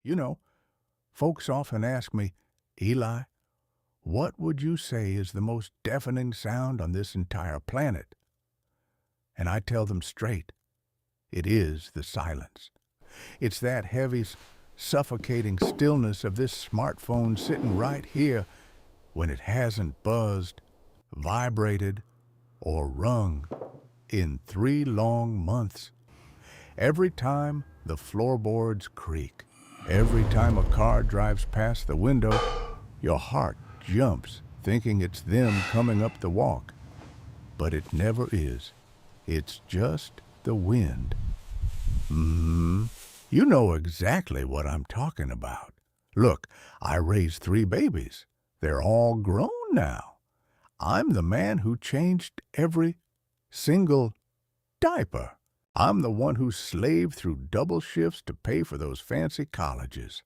You know, folks often ask me, Eli, what would you say is the most deafening sound on this entire planet? And I tell them straight, it is the silence. It's that heavy, suffocating stillness of this smartphone sitting right here when it hasn't buzzed, vibrated, or rung in 3 long months. Every time the floorboards creak, every time a car drives past the window, your heart jumps thinking it's them coming up the walk. But it never is. It's just the wind. You know exactly what I'm talking about. Look, I raised 3 babies. They're all grown now. I'm the man who changed every single diaper. I'm the one who slaved through double shifts to pay for those fancy colleges.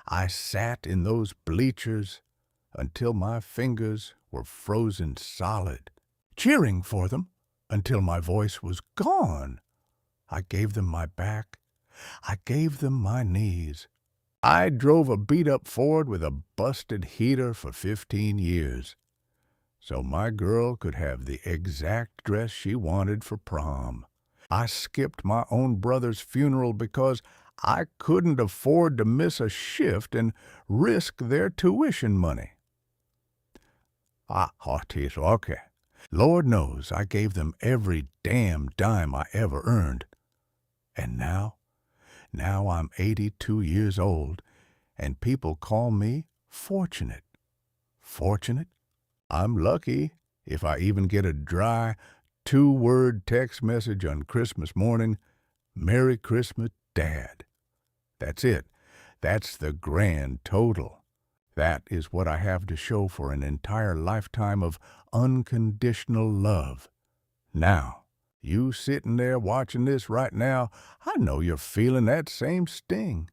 I sat in those bleachers until my fingers were frozen solid, cheering for them until my voice was gone. I gave them my back. I gave them my knees. I drove a beat-up Ford with a busted heater for 15 years, so my girl could have the exact dress she wanted for prom. I skipped my own brother's funeral because I couldn't afford to miss a shift and risk their tuition money. Okay. Lord knows I gave them every damn dime I ever earned. And now I'm 82 years old, and people call me fortunate. Fortunate? I'm lucky if I even get a dry, 2-word text message on Christmas morning, Merry Christmas, Dad. That's it. That's the grand total. That is what I have to show for an entire lifetime of unconditional love. Now, you sitting there watching this right now, I know you're feeling that same sting.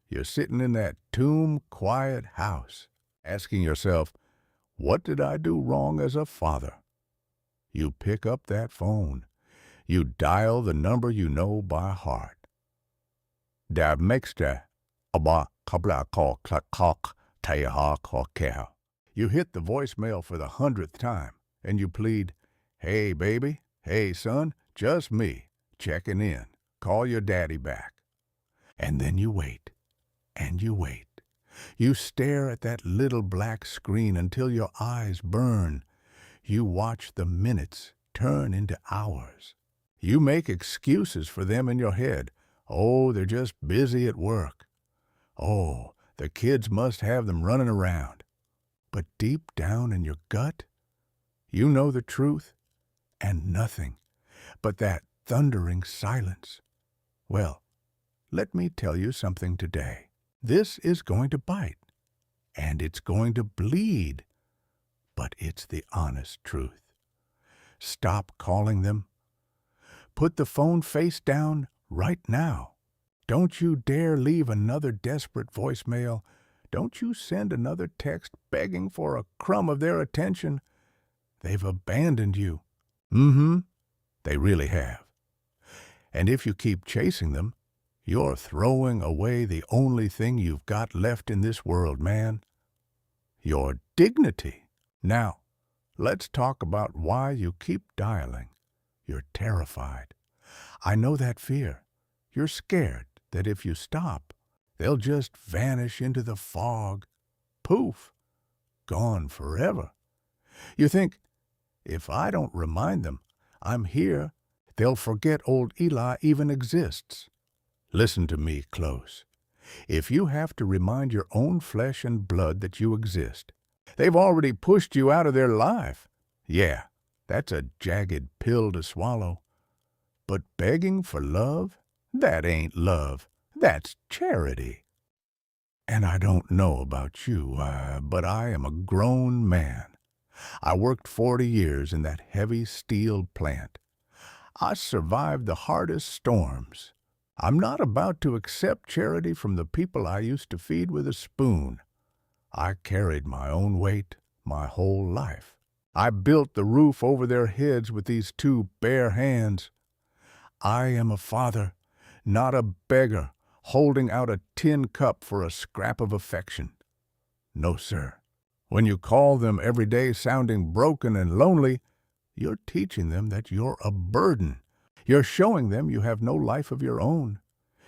You're sitting in that tomb-quiet house, asking yourself, what did I do wrong as a father? You pick up that phone. You dial the number you know by heart. Der mixter, aber kabla call cluck cock, cow. You hit the voicemail for the 100th time, and you plead, hey, baby, hey, son, just me, checking in. Call your daddy back. And then you wait, and you wait. You stare at that little black screen until your eyes burn. You watch the minutes turn into hours. You make excuses for them in your head. Oh, they're just busy at work. Oh, the kids must have them running around. But deep down in your gut, you know the truth and nothing but that thundering silence. Well, let me tell you something today. This is going to bite, and it's going to bleed, but it's the honest truth. Stop calling them. Put the phone face down right now. Don't you dare leave another desperate voicemail. Don't you send another text begging for a crumb of their attention. They've abandoned you. They really have. And if you keep chasing them, you're throwing away the only thing you've got left in this world, man. Your dignity. Now, let's talk about why you keep dialing. You're terrified. I know that fear. You're scared that if you stop, they'll just vanish into the fog. Poof. Gone forever. You think, if I don't remind them I'm here, they'll forget old Eli even exists. Listen to me close. If you have to remind your own flesh and blood that you exist, they've already pushed you out of their life. Yeah, that's a jagged pill to swallow. But begging for love? That ain't love. That's charity. And I don't know about you, but I am a grown man. I worked 40 years in that heavy steel plant. I survived the hardest storms. I'm not about to accept charity from the people I used to feed with a spoon. I carried my own weight my whole life. I built the roof over their heads with these 2 bare hands. I am a father, not a beggar, holding out a tin cup for a scrap of affection. No, sir. When you call them every day sounding broken and lonely, you're teaching them that you're a burden. You're showing them you have no life of your own.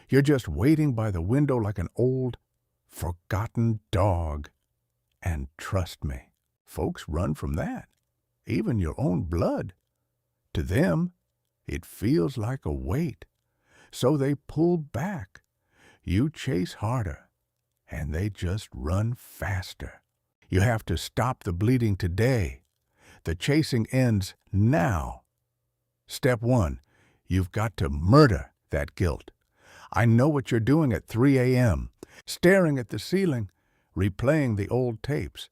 You're just waiting by the window like an old, forgotten dog. And trust me, folks run from that, even your own blood. To them, it feels like a weight, so they pull back. You chase harder, and they just run faster. You have to stop the bleeding today. The chasing ends now. Step 1, you've got to murder that guilt. I know what you're doing at 3 a.m., staring at the ceiling, replaying the old tapes.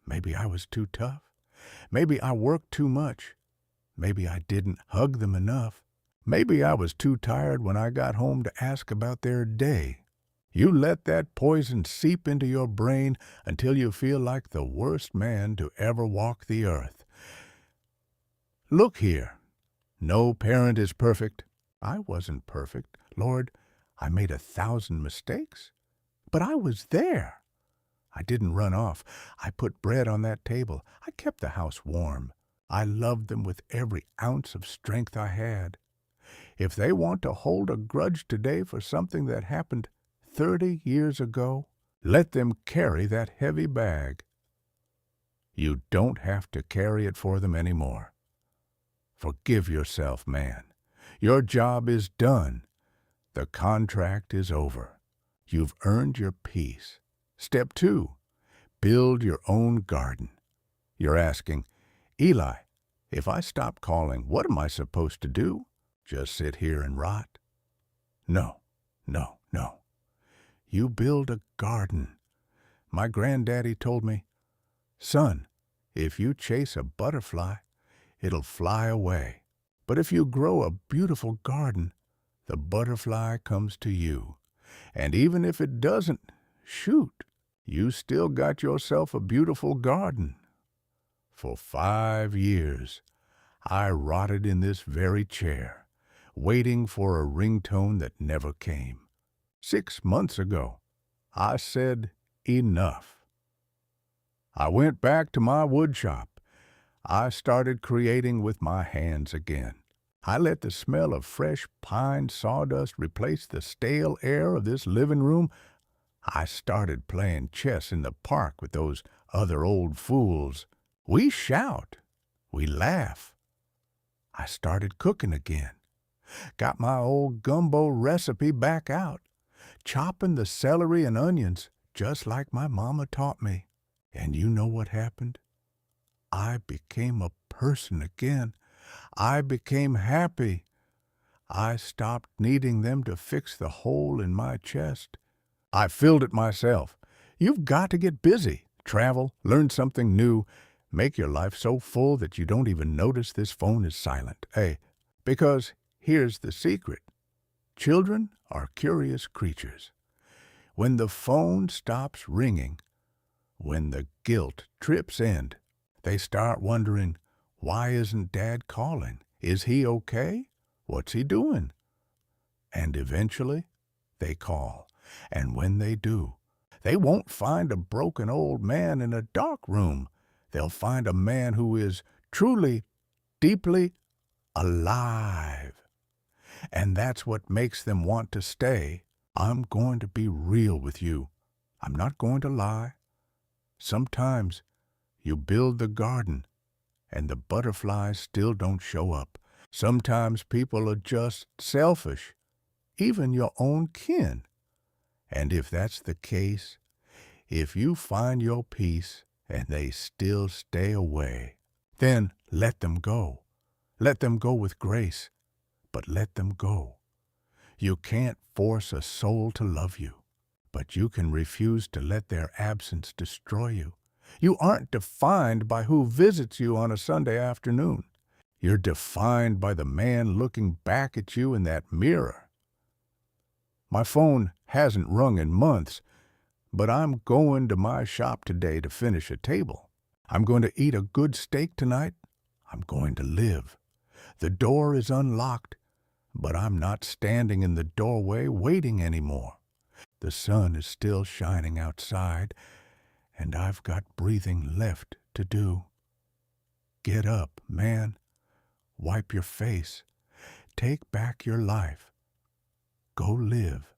Maybe I was too tough. Maybe I worked too much. Maybe I didn't hug them enough. Maybe I was too tired when I got home to ask about their day. You let that poison seep into your brain until you feel like the worst man to ever walk the earth. Look here. No parent is perfect. I wasn't perfect. Lord, I made 1,000 mistakes. But I was there. I didn't run off. I put bread on that table. I kept the house warm. I loved them with every ounce of strength I had. If they want to hold a grudge today for something that happened 30 years ago, let them carry that heavy bag. You don't have to carry it for them anymore. Forgive yourself, man. Your job is done. The contract is over. You've earned your peace. Step 2, build your own garden. You're asking, Eli, if I stop calling, what am I supposed to do? Just sit here and rot? No, no, no. You build a garden. My granddaddy told me, son, if you chase a butterfly, it'll fly away. But if you grow a beautiful garden, the butterfly comes to you. And even if it doesn't, shoot, you still got yourself a beautiful garden. For 5 years, I rotted in this very chair, waiting for a ringtone that never came. 6 months ago, I said, enough. I went back to my wood shop. I started creating with my hands again. I let the smell of fresh pine sawdust replace the stale air of this living room. I started playing chess in the park with those other old fools. We shout. We laugh. I started cooking again. Got my old gumbo recipe back out, chopping the celery and onions just like my mama taught me. And you know what happened? I became a person again. I became happy. I stopped needing them to fix the hole in my chest. I filled it myself. You've got to get busy, travel, learn something new, make your life so full that you don't even notice this phone is silent. Hey, because here's the secret. Children are curious creatures. When the phone stops ringing, when the guilt trips in, they start wondering, why isn't Dad calling? Is he okay? What's he doing? And eventually, they call. And when they do, they won't find a broken old man in a dark room. They'll find a man who is truly, deeply alive. And that's what makes them want to stay. I'm going to be real with you. I'm not going to lie. Sometimes you build the garden and the butterflies still don't show up. Sometimes people are just selfish, even your own kin. And if that's the case, if you find your peace and they still stay away, then let them go. Let them go with grace, but let them go. You can't force a soul to love you, but you can refuse to let their absence destroy you. You aren't defined by who visits you on a Sunday afternoon. You're defined by the man looking back at you in that mirror. My phone hasn't rung in months, but I'm going to my shop today to finish a table. I'm going to eat a good steak tonight. I'm going to live. The door is unlocked, But I'm not standing in the doorway waiting anymore. The sun is still shining outside, and I've got breathing left to do. Get up, man. Wipe your face. Take back your life. Go live.